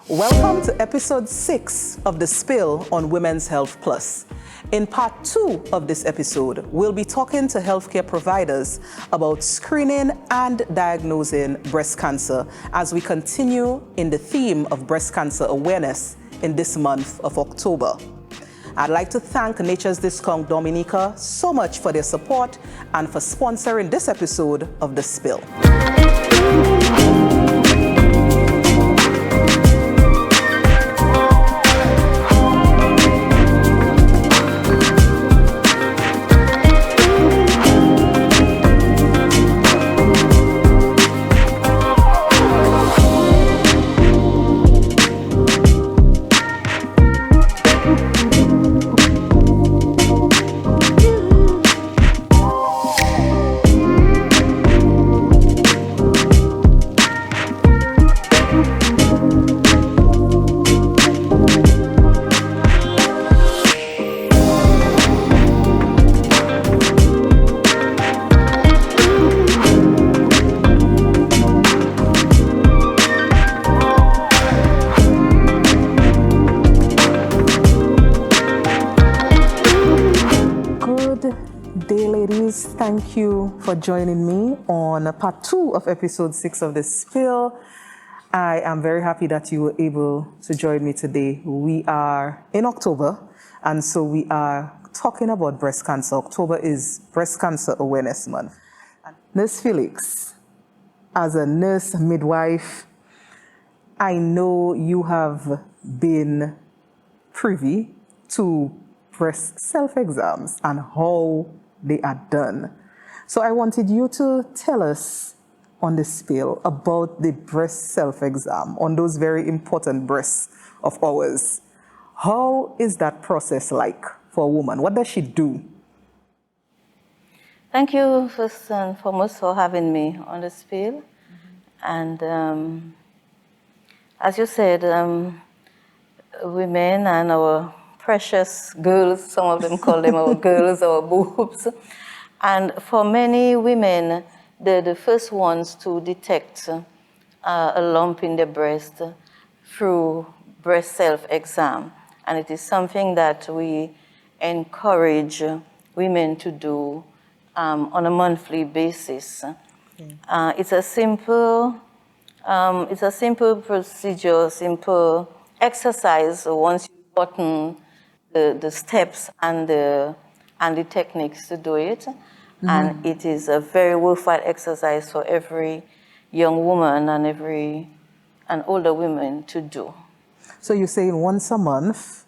Welcome to episode 6 of The Spill on Women's Health Plus. In part 2 of this episode, we'll be talking to healthcare providers about screening and diagnosing breast cancer as we continue in the theme of breast cancer awareness in this month of October. I'd like to thank Nature's Discount Dominica so much for their support and for sponsoring this episode of The Spill. Thank you for joining me on part 2 of episode 6 of The Spill. I am very happy that you were able to join me today. We are in October, and so we are talking about breast cancer. October is Breast Cancer Awareness Month. Nurse Felix, as a nurse midwife, I know you have been privy to breast self-exams and how they are done. So I wanted you to tell us on The Spill about the breast self-exam on those very important breasts of ours. How is that process like for a woman? What does she do? Thank you first and foremost for having me on The Spill. And as you said, women and our precious girls, some of them call them our girls, our boobs. And for many women, they're the first ones to detect a lump in their breast through breast self-exam. And it is something that we encourage women to do on a monthly basis. It's a simple procedure, simple exercise. Once you've gotten the steps and the techniques to do it. And it is a very worthwhile exercise for every young woman and older women to do. So you're saying once a month,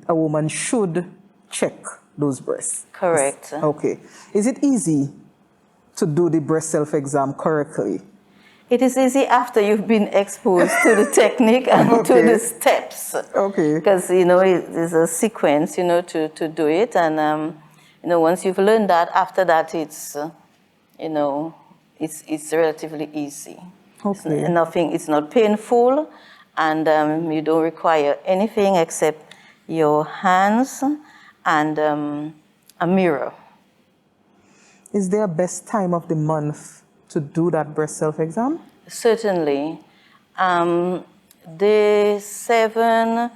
a woman should check those breasts? Correct. Okay. Is it easy to do the breast self-exam correctly? It is easy after you've been exposed to the technique and to the steps. Okay. Because, there's a sequence, to do it. And, once you've learned that, after that, it's relatively easy. Okay. It's not painful, and you don't require anything except your hands and a mirror. Is there a best time of the month to do that breast self-exam? Certainly. Day 7,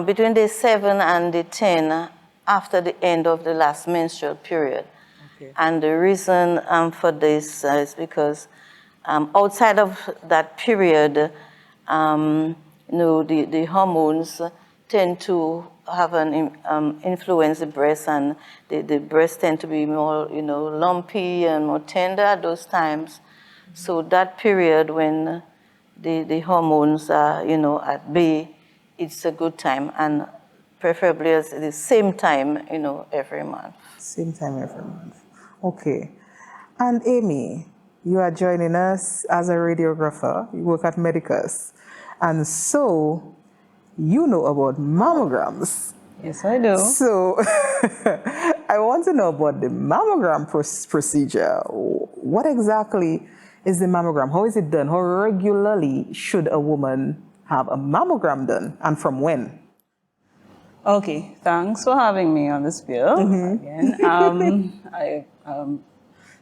between day 7 and day 10, after the end of the last menstrual period. Okay. And the reason for this is because outside of that period, the hormones tend to have an influence the breast, and the breasts tend to be more, lumpy and more tender at those times. So that period when the hormones are, at bay, it's a good time, and preferably at the same time, every month. Same time every month. Okay. And Amy, you are joining us as a radiographer. You work at Medicus. And so you know about mammograms. Yes, I do. So I want to know about the mammogram procedure. What exactly is the mammogram? How is it done? How regularly should a woman have a mammogram done, and from when? Okay, thanks for having me on The Spill again.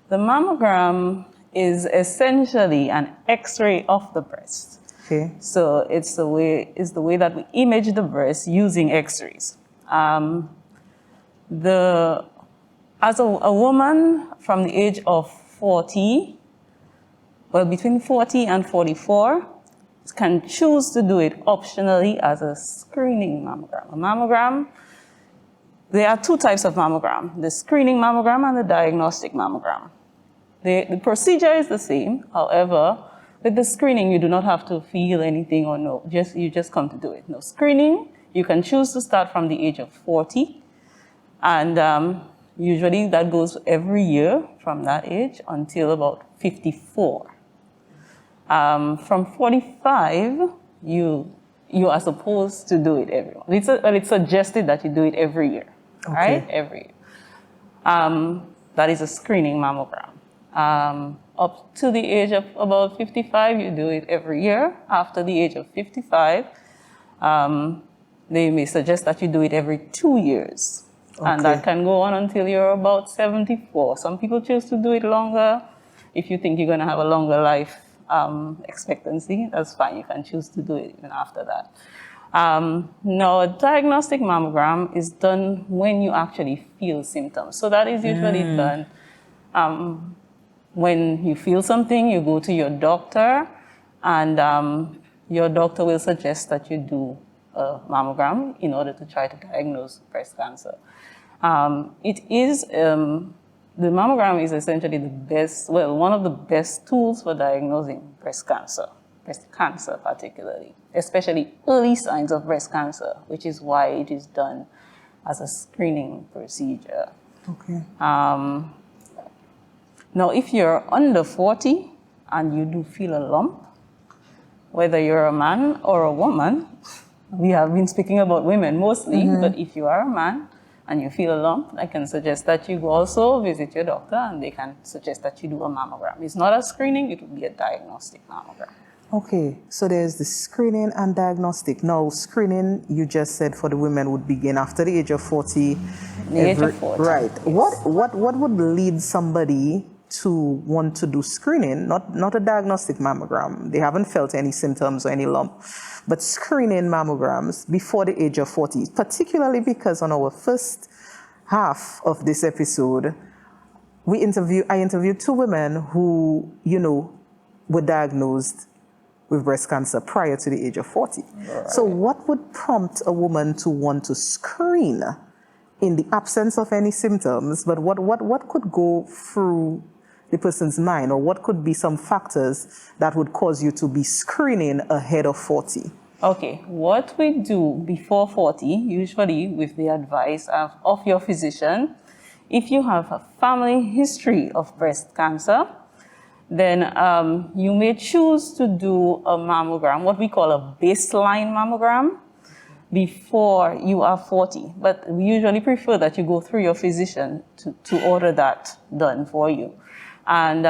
The mammogram is essentially an X-ray of the breast. Okay. So it's the way that we image the breast using X-rays. As a woman from the age of 40, well, between 40 and 44, can choose to do it optionally as a screening mammogram. A mammogram, there are two types of mammogram, the screening mammogram and the diagnostic mammogram. The procedure is the same. However, with the screening, you do not have to feel anything or no. You just come to do it. No screening, you can choose to start from the age of 40. And usually that goes every year from that age until about 54. From 45, you are supposed to do it every month. It's suggested that you do it every year, Okay. right? Every year. That is a screening mammogram. Up to the age of about 55, you do it every year. After the age of 55, they may suggest that you do it every 2 years. Okay. And that can go on until you're about 74. Some people choose to do it longer. If you think you're going to have a longer life expectancy, that's fine. You can choose to do it even after that. Now, a diagnostic mammogram is done when you actually feel symptoms. So that is usually done when you feel something, you go to your doctor, and your doctor will suggest that you do a mammogram in order to try to diagnose breast cancer. The mammogram is essentially one of the best tools for diagnosing breast cancer particularly, especially early signs of breast cancer, which is why it is done as a screening procedure. Okay. Now, if you're under 40 and you do feel a lump, whether you're a man or a woman, we have been speaking about women mostly, but if you are a man and you feel a lump, I can suggest that you also visit your doctor and they can suggest that you do a mammogram. It's not a screening, it would be a diagnostic mammogram. Okay, so there's the screening and diagnostic. Now, screening, you just said for the women would begin after the age of 40. The age of 40. Right. Yes. What would lead somebody to want to do screening, not a diagnostic mammogram? They haven't felt any symptoms or any lump, but screening mammograms before the age of 40, particularly because on our first half of this episode, I interviewed two women who, were diagnosed with breast cancer prior to the age of 40. Right. So what would prompt a woman to want to screen in the absence of any symptoms, but what could go through the person's mind, or what could be some factors that would cause you to be screening ahead of 40? Okay, what we do before 40, usually with the advice of your physician, if you have a family history of breast cancer, then you may choose to do a mammogram, what we call a baseline mammogram, before you are 40. But we usually prefer that you go through your physician to order that done for you. And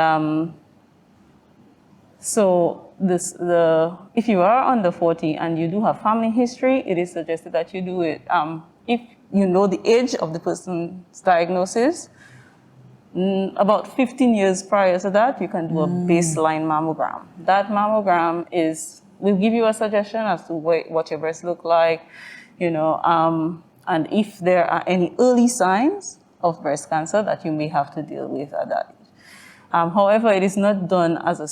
if you are under 40 and you do have family history, it is suggested that you do it. If you know the age of the person's diagnosis, about 15 years prior to that, you can do a baseline mammogram. That mammogram will give you a suggestion as to what your breasts look like, and if there are any early signs of breast cancer that you may have to deal with at that age. However, it is not done as a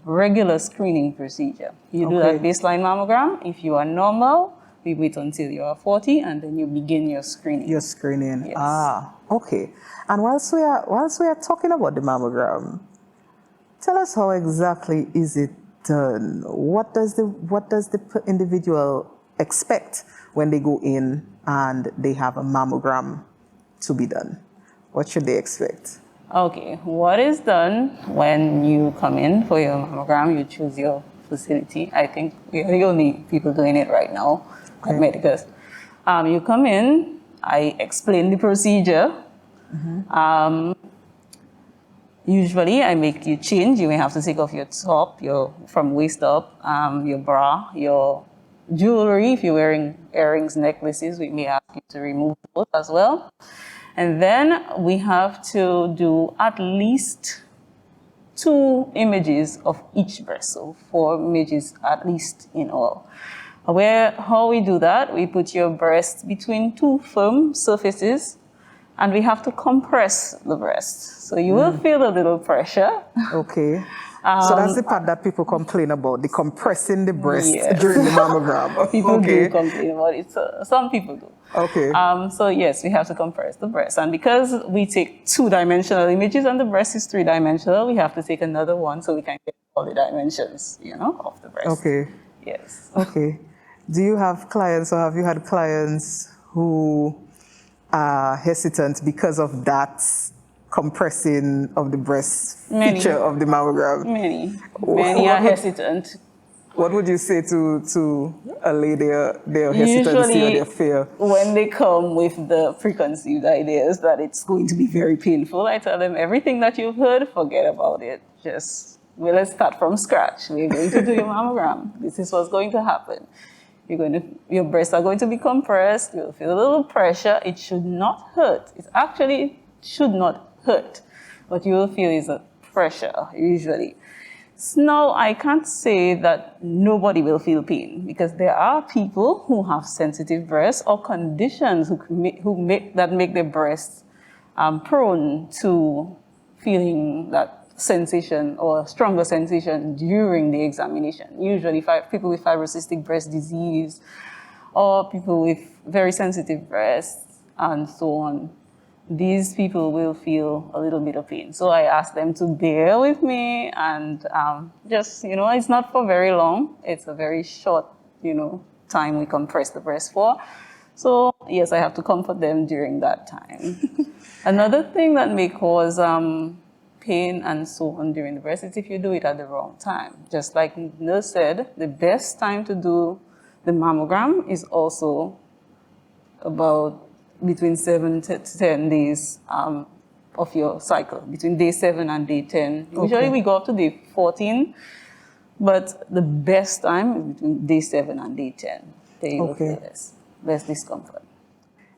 regular screening procedure. You do that baseline mammogram. If you are normal, we wait until you are 40, and then you begin your screening. Your screening. Yes. Okay. And whilst we are talking about the mammogram, tell us how exactly is it done? What does the individual expect when they go in and they have a mammogram to be done? What should they expect? Okay, what is done when you come in for your mammogram? You choose your facility. I think we are the only people doing it right now at Medicus. You come in, I explain the procedure. Usually I make you change. You may have to take off your top, from waist up, your bra, your jewelry. If you're wearing earrings, necklaces, we may ask you to remove those as well. And then we have to do at least 2 images of each breast, so 4 images at least in all. How we do that, we put your breast between 2 firm surfaces, and we have to compress the breast. So you will feel a little pressure. Okay. So that's the part that people complain about, the compressing the breast Yes. during the mammogram. People Okay. do complain about it. Some people do. Okay. So yes, we have to compress the breast. And because we take 2-dimensional images and the breast is 3-dimensional, we have to take another one so we can get all the dimensions, of the breast. Okay. Yes. Okay. Do you have clients or have you had clients who are hesitant because of that compressing of the breast Many. feature of the mammogram? Many are hesitant. What would you say to allay their hesitancy or their fear? When they come with the preconceived ideas that it's going to be very painful, I tell them everything that you've heard, forget about it. Let's start from scratch. We're going to do your mammogram. This is what's going to happen. Your breasts are going to be compressed. You'll feel a little pressure. It should not hurt. It actually should not hurt. What you will feel is a pressure, usually. Now, I can't say that nobody will feel pain, because there are people who have sensitive breasts or conditions that make their breasts prone to feeling that sensation or stronger sensation during the examination. Usually people with fibrocystic breast disease or people with very sensitive breasts and so on. These people will feel a little bit of pain. So I ask them to bear with me and it's not for very long. It's a very short, time we compress the breast for. So yes, I have to comfort them during that time. Another thing that may cause pain and so on during the breast is if you do it at the wrong time. Just like nurse said, the best time to do the mammogram is also about between 7 to 10 days of your cycle, between day 7 and day 10. Okay. Usually we go up to day 14, but the best time is between day 7 and day 10. There you will feel less discomfort.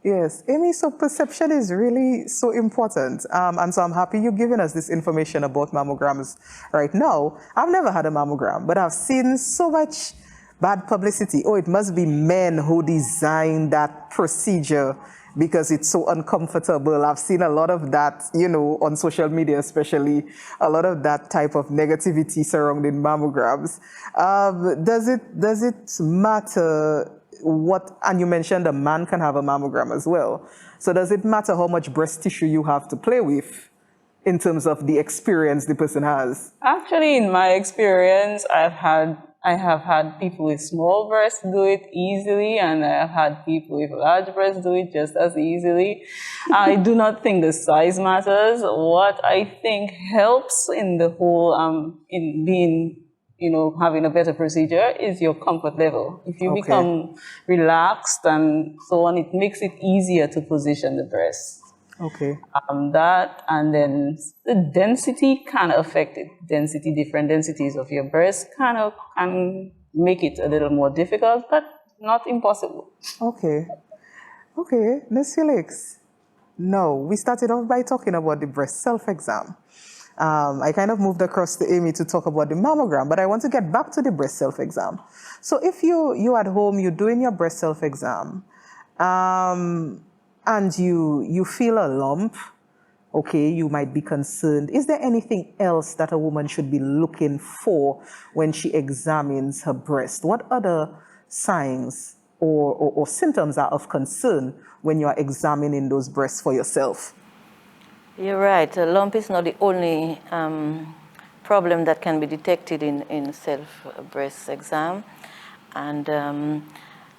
Yes, Amy, so perception is really so important. And so I'm happy you're giving us this information about mammograms right now. I've never had a mammogram, but I've seen so much bad publicity. Oh, it must be men who designed that procedure because it's so uncomfortable. I've seen a lot of that, on social media especially, a lot of that type of negativity surrounding mammograms. Does it matter and you mentioned a man can have a mammogram as well. So does it matter how much breast tissue you have to play with in terms of the experience the person has? Actually, in my experience, I have had people with small breasts do it easily, and I have had people with large breasts do it just as easily. I do not think the size matters. What I think helps in the whole, in being, having a better procedure is your comfort level. If you become relaxed and so on, it makes it easier to position the breast. Okay. That, and then the density can affect it. Different densities of your breast can make it a little more difficult, but not impossible. Okay. Ms. Felix. No, we started off by talking about the breast self-exam. I kind of moved across to Amy to talk about the mammogram, but I want to get back to the breast self-exam. So if you at home, you're doing your breast self-exam, and you feel a lump, okay, you might be concerned. Is there anything else that a woman should be looking for when she examines her breast? What other signs or symptoms are of concern when you are examining those breasts for yourself? You're right. A lump is not the only problem that can be detected in self-breast exam. And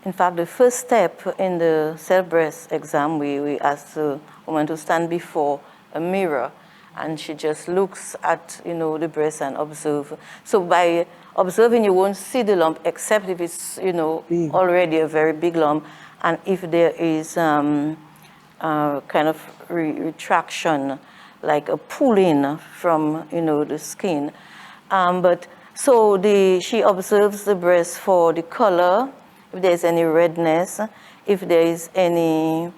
in fact, the first step in the self-breast exam, we ask the woman to stand before a mirror, and she just looks at, the breast and observe. So by observing, you won't see the lump, except if it's, already a very big lump, and if there is kind of retraction, like a pulling from, the skin. She observes the breast for the color, if there's any redness, if there is any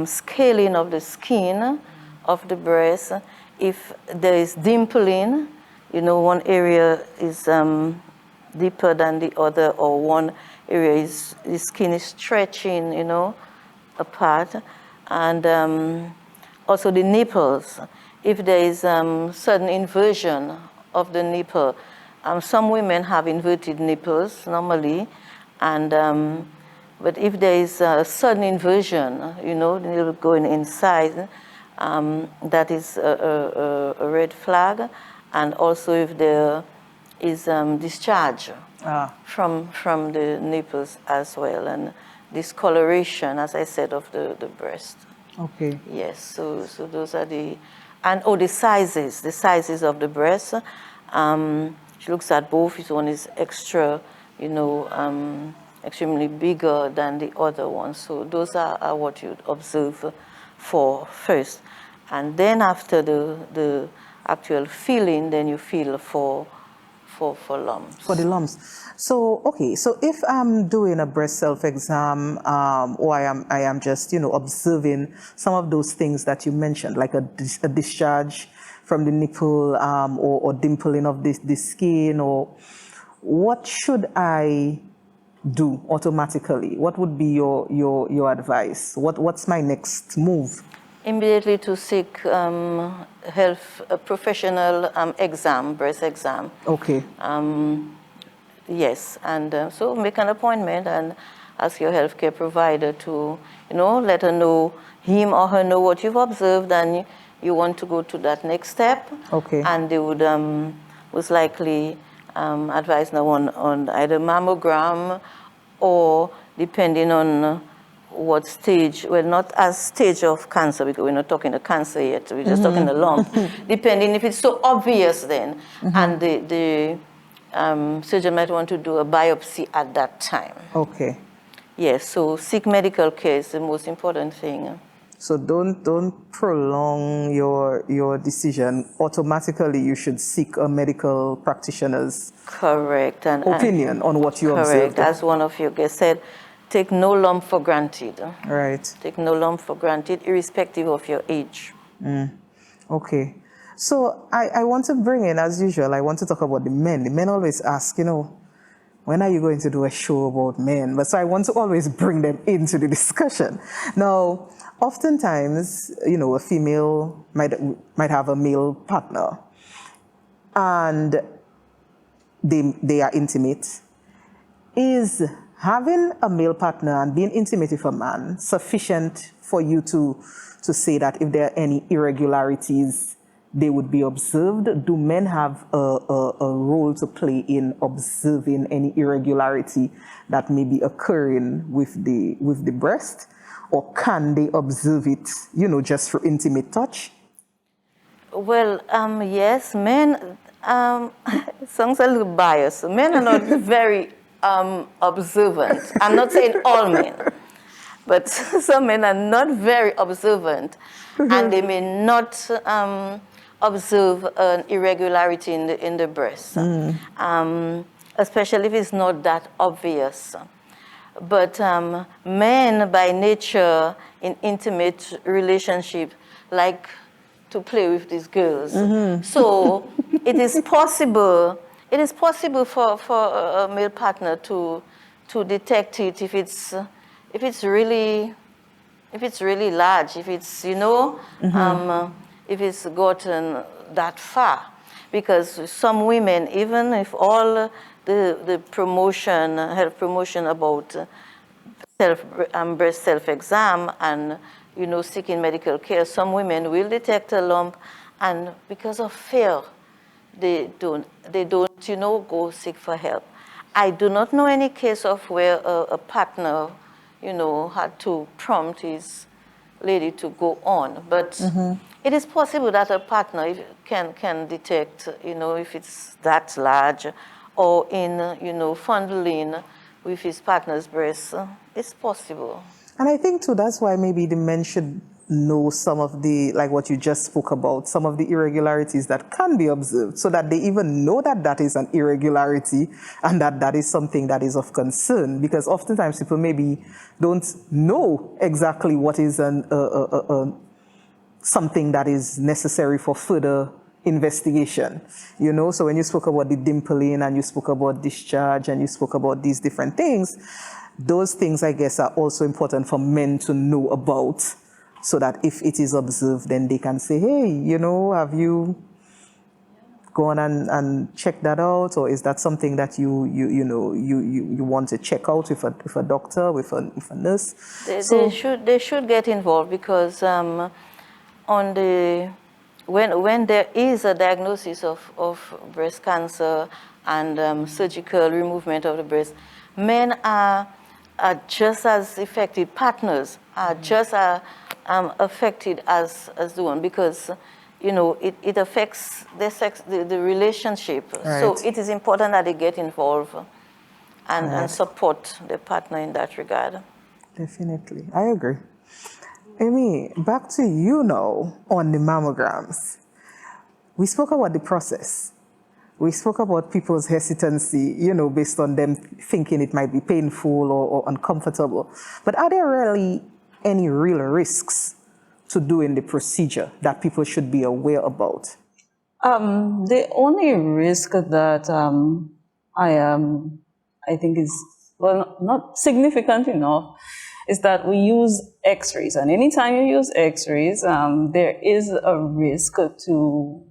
scaling of the skin of the breast, if there is dimpling, one area is deeper than the other, or one area the skin is stretching, apart. And also the nipples. If there is sudden inversion of the nipple, some women have inverted nipples normally, and but if there is a sudden inversion, the needle going inside, that is a red flag. And also if there is discharge from the nipples as well, and discoloration, as I said, of the breast. Okay. Yes, so those are the sizes of the breast. She looks at both. Each one is extra, extremely bigger than the other one. So those are what you'd observe for first. And then after the actual feeling, then you feel for lumps. For the lumps. So, okay, so if I'm doing a breast self-exam, or I am just, observing some of those things that you mentioned, like a discharge from the nipple, or dimpling of the skin, or what should I do automatically? What would be your advice? What's my next move? Immediately to seek health professional breast exam. Okay. Yes, and so make an appointment and ask your healthcare provider to, let him or her know what you've observed, and you want to go to that next step. Okay. And they would most likely advise now on either mammogram, or depending on what stage, well, not as stage of cancer, because we're not talking a cancer yet, we're just talking a lump. Depending if it's so obvious then, and the surgeon might want to do a biopsy at that time. Okay. Yes, so seek medical care is the most important thing. So don't prolong your decision. Automatically, you should seek a medical practitioner's opinion on what you observed. Correct. As one of your guests said, take no lump for granted. Right. Take no lump for granted, irrespective of your age. Okay. So I want to bring in, as usual, I want to talk about the men. The men always ask, when are you going to do a show about men? But so I want to always bring them into the discussion. Now, oftentimes, a female might have a male partner, and they are intimate. Is having a male partner and being intimate with a man sufficient for you to say that if there are any irregularities, they would be observed? Do men have a role to play in observing any irregularity that may be occurring with the breast? Or can they observe it, just through intimate touch? Well, yes, men, sounds a little biased. Men are not very observant. I'm not saying all men, but some men are not very observant, and they may not observe an irregularity in the breast, especially if it's not that obvious. But men, by nature, in intimate relationship, like to play with these girls. So it is possible for a male partner to detect it if it's really large, if it's if it's gotten that far. Because some women, even if all the promotion, health promotion about breast self-exam and seeking medical care, some women will detect a lump, and because of fear, they don't go seek for help. I do not know any case of where a partner had to prompt his lady to go on, but it is possible that a partner can detect if it's that large, or in fondling with his partner's breast. It's possible. And I think too, that's why maybe the men should know some of the, like what you just spoke about, some of the irregularities that can be observed, so that they even know that that is an irregularity and that is something that is of concern. Because oftentimes people maybe don't know exactly what is something that is necessary for further investigation, you know. So when you spoke about the dimpling and you spoke about discharge and you spoke about these different things, those things, I guess, are also important for men to know about, so that if it is observed, then they can say, hey, you know, have you gone and checked that out? Or is that something that you want to check out with a doctor, with a nurse? They should get involved, because when there is a diagnosis of breast cancer and surgical removal of the breast, men are just as affected. Partners are just affected as the one, because it affects the relationship. Right. So it is important that they get involved and support the partner in that regard. Definitely, I agree. Amy, back to you now on the mammograms. We spoke about the process. We spoke about people's hesitancy, based on them thinking it might be painful or uncomfortable. But are there really any real risks to doing the procedure that people should be aware about? The only risk that I think is, well, not significant enough, is that we use X-rays. And anytime you use X-rays, there is a risk to,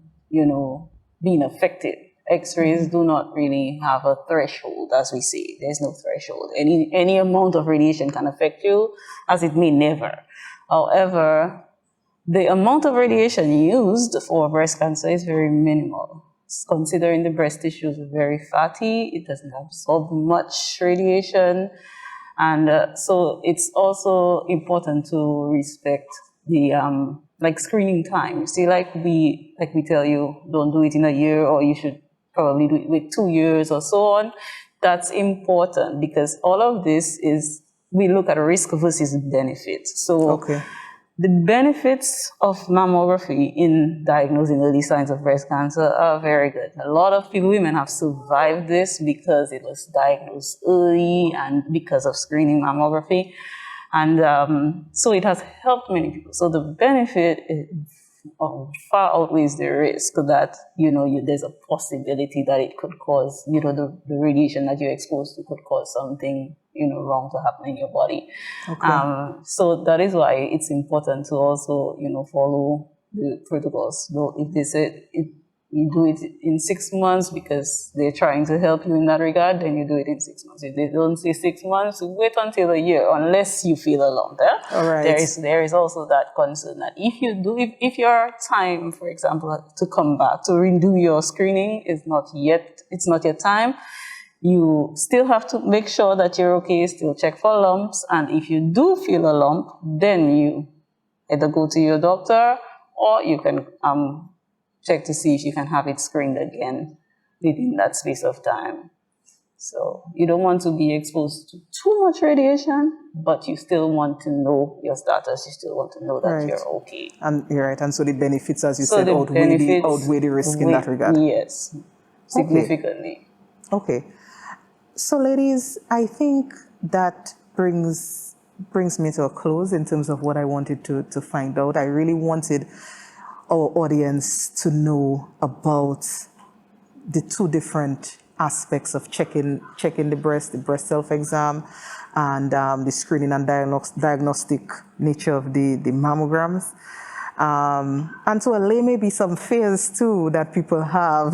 being affected. X-rays do not really have a threshold, as we say. There's no threshold. Any amount of radiation can affect you, as it may never. However, the amount of radiation used for breast cancer is very minimal. Considering the breast tissue is very fatty, it doesn't absorb much radiation. And so it's also important to respect the screening time. See, like we tell you, don't do it in a year, or you should probably do it with 2 years or so on. That's important, because all of this is, we look at risk versus benefit. So the benefits of mammography in diagnosing early signs of breast cancer are very good. A lot of women have survived this because it was diagnosed early and because of screening mammography. And so it has helped many people. So the benefit far outweighs the risk that, there's a possibility that it could cause, the radiation that you're exposed to could cause something, wrong to happen in your body. So that is why it's important to also, follow the protocols. If they say you do it in 6 months because they're trying to help you in that regard, then you do it in 6 months. If they don't say 6 months, wait until a year, unless you feel alarmed. All right. There is also that concern that if your time, for example, to come back to redo your screening it's not yet time, you still have to make sure that you're okay, still check for lumps. And if you do feel a lump, then you either go to your doctor, or you can check to see if you can have it screened again within that space of time. So you don't want to be exposed to too much radiation, but you still want to know your status. You still want to know that you're okay. And you're right. And so the benefits, as you said, outweigh the risk in that regard. Yes, significantly. Okay. So ladies, I think that brings me to a close in terms of what I wanted to find out. I really wanted our audience to know about the two different aspects of checking the breast self-exam, and the screening and diagnostic nature of the mammograms. And to allay maybe some fears too that people have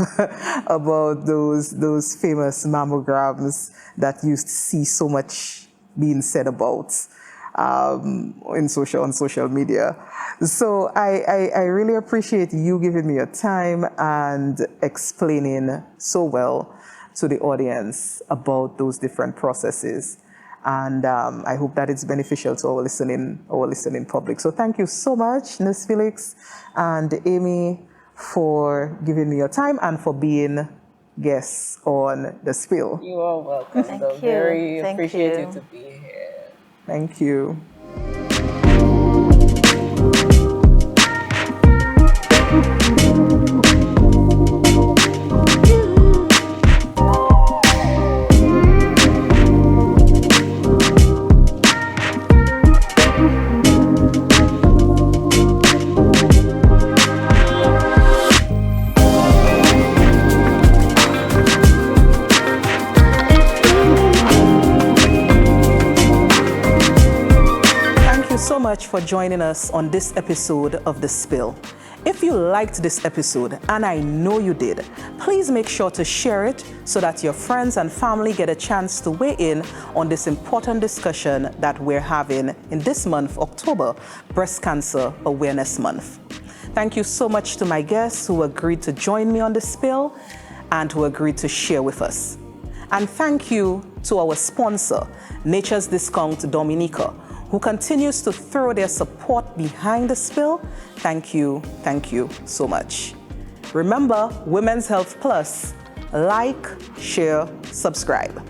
about those famous mammograms that you see so much being said about on social media. So I really appreciate you giving me your time and explaining so well to the audience about those different processes. And I hope that it's beneficial to our listening public. So thank you so much, Nurse Felix and Amy, for giving me your time and for being guests on The Spill. You are welcome. Thank you. Very appreciated to be here. Thank you. so much for joining us on this episode of The Spill. If you liked this episode, and I know you did, please make sure to share it so that your friends and family get a chance to weigh in on this important discussion that we're having in this month, October, Breast Cancer Awareness Month. Thank you so much to my guests who agreed to join me on The Spill and who agreed to share with us. And thank you to our sponsor, Nature's Discount Dominica, who continues to throw their support behind The Spill. Thank you so much. Remember, Women's Health Plus, like, share, subscribe.